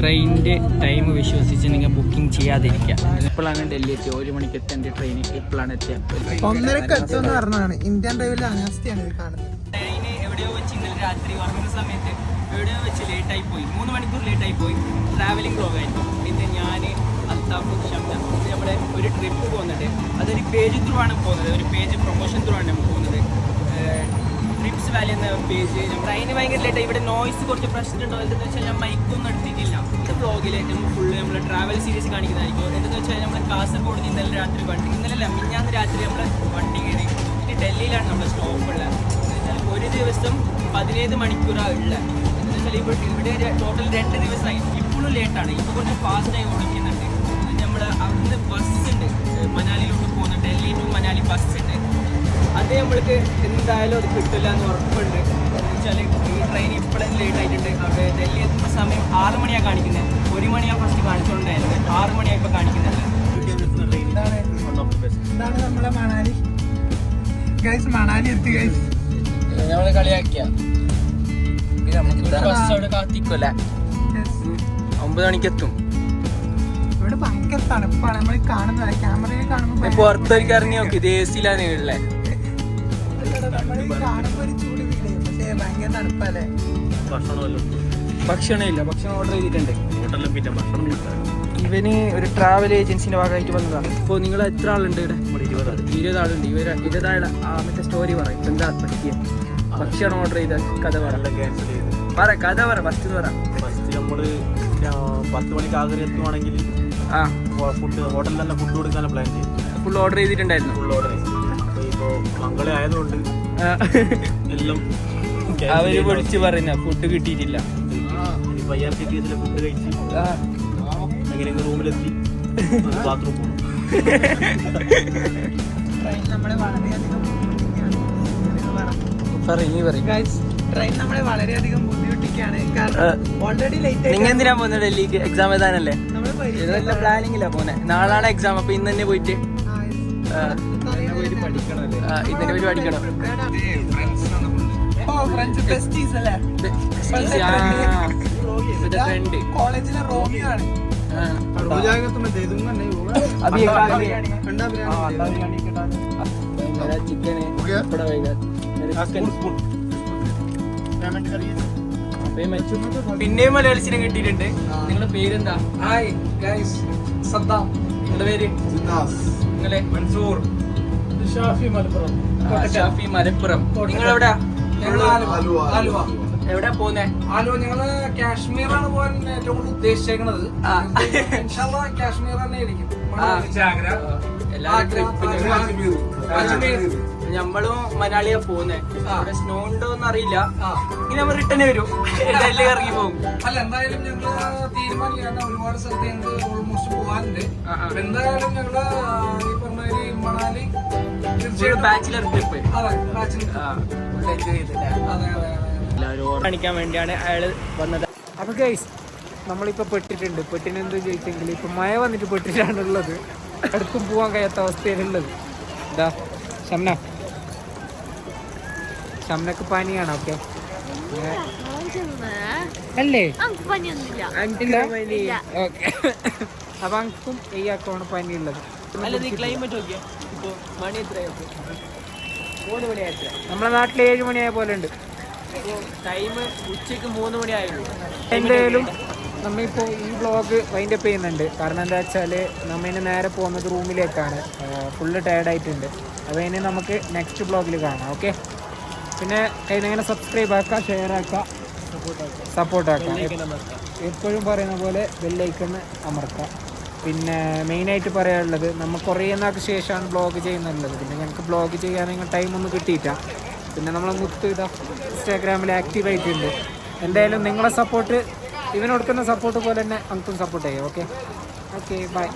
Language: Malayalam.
ട്രെയിനിൻ്റെ ടൈം വിശ്വസിച്ച് നിങ്ങൾ ബുക്കിംഗ് ചെയ്യാതിരിക്കുക. ഇപ്പോഴാണ് ഡൽഹി എത്തിയത്, 1 മണിക്ക് എത്തേണ്ട ട്രെയിൻ ഇപ്പോഴാണ് എത്തിയത്. 1:30 എത്തുമെന്ന് പറഞ്ഞതാണ്. ഇന്ത്യൻ റെയിൽവേ അനാസ്ഥയാണ് ഇത് കാണുന്നത്. ട്രെയിന് എവിടെയോ വെച്ച് ഇന്നലെ രാത്രി ഉറങ്ങുന്ന സമയത്ത് എവിടെയോ വെച്ച് ലേറ്റായി പോയി, 3 മണിക്കൂർ ലേറ്റായി പോയി. ട്രാവലിംഗ് ബ്ലോഗായിരുന്നു. പിന്നെ ഞാൻ അൽത്താഫ് ഷംന നമ്മുടെ ഒരു ട്രിപ്പ് പോകുന്നുണ്ട്. അതൊരു പേജ് ത്രൂ ആണ് പോകുന്നത്, ഒരു പേജ് പ്രൊമോഷൻ ത്രൂ ആണ് നമ്മൾ പോകുന്നത്. ട്രിപ്സ് വാലി എന്ന പേജ് നമ്മൾ അതിന് ഭയങ്കര ലേറ്റായി. ഇവിടെ നോയ്സ് കുറച്ച് പ്രശ്നമുണ്ടോ എന്തെന്ന് വെച്ചാൽ ഞാൻ മൈക്കൊന്നും എടുത്തിട്ടില്ല. ഇത് ബ്ലോഗിൽ നമ്മൾ ഫുള്ള് നമ്മൾ ട്രാവൽ സീരീസ് കാണിക്കുന്നതായിരിക്കും. എന്തെന്ന് വെച്ചാൽ നമ്മൾ കാസർഗോഡ് നിന്ന് ഇന്നലെ രാത്രി വണ്ടി, ഇന്നലെ മിഞ്ഞാന്ന് രാത്രി നമ്മൾ വണ്ടി കയറി. ഇനി ഡൽഹിയിലാണ് നമ്മുടെ സ്റ്റോപ്പുള്ളത്. ഒരു ദിവസം 17 മണിക്കൂറാണ് ഉള്ളത്. എന്ന് വെച്ചാൽ ഇവിടെ ടോട്ടൽ 2 ദിവസമായി. ഇപ്പോഴും ലേറ്റാണ്, ഇപ്പോൾ കുറച്ച് ഫാസ്റ്റായി ഓടിക്കുന്നുണ്ട്. നമ്മൾ അവിടുന്ന് ബസ് ഉണ്ട്, മനാലിയിലോട്ട് പോകുന്ന ഡൽഹി ടു മനാലി ബസ് ഉണ്ട്. അത് നമ്മൾക്ക് എന്തായാലും അത് കിട്ടില്ല എന്ന് ഉറപ്പുണ്ട്. എന്ന് വെച്ചാൽ ഈ ട്രെയിൻ ഇപ്പോഴും ലേറ്റ് ആയിട്ടുണ്ട്. അവിടെ ഡൽഹി എത്തുന്ന സമയം 6 മണിയാണ് കാണിക്കുന്നത്. 1 മണിയാണ് ഫസ്റ്റ് കാണിച്ചുകൊണ്ടായിരുന്നത്, 6 മണിയാണ് ഇപ്പോൾ കാണിക്കുന്നത്. ഇതാണ് നമ്മളെ മണാലി ഗൈസ്. മണാലി എത്തി ഗൈസ്. നമ്മള് കളിയാക്കിയ ബസ് അവിടെ കാത്തിക്കല്ലേ, 9 മണിക്ക് എത്തും. ഇവിടെ ഭയങ്കര തണുപ്പാണ് നമ്മൾ കാണുന്നത്. ക്യാമറയിൽ കാണുമ്പോൾ പുറത്തേക്ക് ഇറങ്ങി നോക്കി, ഇത് AC-ലാണ് ഉള്ളത്. കാണുമ്പോൾ ഒരു ചൂട് ഫീൽ ചെയ്യും, പക്ഷേ ഭയങ്കര തണുപ്പല്ലേ. ഭക്ഷണമില്ല, ഭക്ഷണം ഓർഡർ ചെയ്തിട്ടുണ്ട്. ഇവന് ഒരു ട്രാവൽ ഏജൻസിന്റെ ഭാഗമായിട്ട് വന്നതാണ്. ഇപ്പോൾ നിങ്ങൾ എത്ര ആളുണ്ട് ഇവിടെ? 20 ആളുണ്ട്. 20 ആളെ മറ്റേ സ്റ്റോറി പറയും, എന്താ പറ്റിയ ഭക്ഷണം ഓർഡർ ചെയ്ത കഥ പറ കഥ പറ. ഫസ്റ്റ് പറ. ഫസ്റ്റ് നമ്മള് 10 മണിക്ക് ആഗ്രഹം എത്തുവാണെങ്കിൽ ഫുഡ് ഹോട്ടലിൽ തന്നെ ഫുഡ് കൊടുക്കാനാണ് പ്ലാൻ ചെയ്തത്. ഫുൾ ഓർഡർ ചെയ്തിട്ടുണ്ടായിരുന്നു. ഫുൾ ഓർഡർ ചെയ്തു. അപ്പോൾ ഇപ്പോൾ മംഗള ആയതുകൊണ്ട് എല്ലാം അവര് വിളിച്ച് പറയുന്ന ഫുഡ് കിട്ടിയിട്ടില്ല. ഇപ്പോൾ IRCTC ഫുഡ് കഴിച്ച് എങ്ങനെയെങ്കിലും റൂമിലെത്തി ബാത്റൂം പോകും. ട്രെയിൻ നമ്മളെ വളരെയധികം ട്രെയിൻ നമ്മളെ വളരെയധികം ബുദ്ധിമുട്ടിക്കാണ്. കാരണം ഓൾറെഡി ലേറ്റ്. നിങ്ങൾ എന്തിനാ പോകുന്നത് ഡൽഹിക്ക്? എക്സാം എഴുതാനല്ലേ? പ്ലാനിങ്ങില്ല പോന്നെ. നാളാണ് എക്സാം. അപ്പൊ ഇന്ന് തന്നെ പോയിട്ട് ഇന്നെ പോയിട്ട് പഠിക്കണം. കോളേജിലെ റോമിയോ ആണ്. പിന്നെയും മലയാളിച്ചിനെ കിട്ടിയിട്ടുണ്ട്. നിങ്ങളുടെ പേരെന്താ? Hi guys, Saddam. നിങ്ങളുടെ പേര്? നിങ്ങളെ? മൻസൂർ. ഷാഫി മലപ്പുറം. ഷാഫി മലപ്പുറം. നിങ്ങളെവിടാ? ആലുവ. എവിടെയാ പോന്നെ? ആലുവ. ഞങ്ങള് കാശ്മീറാണ് പോകാൻ ഏറ്റവും കൂടുതൽ ഉദ്ദേശിച്ചേക്കണത്. കാശ്മീർ തന്നെ ആയിരിക്കും. നമ്മളും മനാലിയാ പോകുന്നേ. അവിടെ സ്നോ ഉണ്ടോന്ന് അറിയില്ല. ഇനി നമ്മൾ റിട്ടേൺ വരും, ഡൽഹി ഇറങ്ങി പോകും. അല്ല, എന്തായാലും ഞങ്ങള് തീരുമാനില്ല. ഒരുപാട് സ്ഥലത്ത് ഞങ്ങൾക്ക് ഓൾമോസ്റ്റ് പോകാനുണ്ട്. എന്തായാലും ഞങ്ങള് ഈ പറഞ്ഞ മണാലി ബാച്ചിലർ ട്രിപ്പ് കാണിക്കാൻ വേണ്ടിയാണ് അയാള് വന്നത്. അപ്പൊ ഗൈസ്, നമ്മളിപ്പോ പെട്ടിട്ടുണ്ട്. പെട്ടിനെന്ത് ചോദിച്ചെങ്കിൽ ഇപ്പൊ മഴ വന്നിട്ട് പെട്ടിട്ടാണുള്ളത്. അടുത്തും പോവാൻ കഴിയാത്ത അവസ്ഥയിലുള്ളത്. എന്താ ഷംനക്ക് പനിയാണ്. ഓക്കെ അല്ലേ? ഓക്കെ. അപ്പൊ അങ്കും ഈയാക്കാണ് പനിയുള്ളത്. ക്ലൈമറ്റ് നോക്കിയാ ഇപ്പൊ മണി എത്രയാ? 3 മണിയായിട്ട്. നമ്മളെ നാട്ടിൽ 7 മണിയായ പോലെ ഉണ്ട്. ടൈം ഉച്ചക്ക് 3 മണിയായുള്ളൂ. എന്തായാലും നമ്മളിപ്പോൾ ഈ വ്ളോഗ് വൈൻഡപ്പ് ചെയ്യുന്നുണ്ട്. കാരണം എന്താ വെച്ചാൽ നമ്മളിന് നേരെ പോകുന്നത് റൂമിലേക്കാണ്. ഫുള്ള് ടയർഡായിട്ടുണ്ട്. അപ്പോൾ ഇനി നമുക്ക് നെക്സ്റ്റ് വ്ളോഗിൽ കാണാം. ഓക്കെ, പിന്നെ അതിനെങ്ങനെ സബ്സ്ക്രൈബ് ആക്കുക, ഷെയർ ആക്കുക, സപ്പോർട്ട് ആക്കുക. എപ്പോഴും പറയുന്ന പോലെ ബെല്ലൈക്കൺ അമർക്കുക. പിന്നെ മെയിനായിട്ട് പറയാനുള്ളത്, നമ്മൾ കുറേ നാൾക്ക് ശേഷമാണ് വ്ളോഗ് ചെയ്യുന്നുള്ളത്. പിന്നെ ഞങ്ങൾക്ക് വ്ളോഗ് ചെയ്യാൻ നിങ്ങൾ ടൈമൊന്നും കിട്ടിയിട്ട. പിന്നെ നമ്മളെ മുത്ത് ഇതാ ഇൻസ്റ്റാഗ്രാമിൽ ആക്റ്റീവായിട്ടുണ്ട്. എന്തായാലും നിങ്ങളെ സപ്പോർട്ട്, ഇവന് കൊടുക്കുന്ന സപ്പോർട്ട് പോലെ തന്നെ നമുക്കും സപ്പോർട്ട് ചെയ്യാം. Okay bye.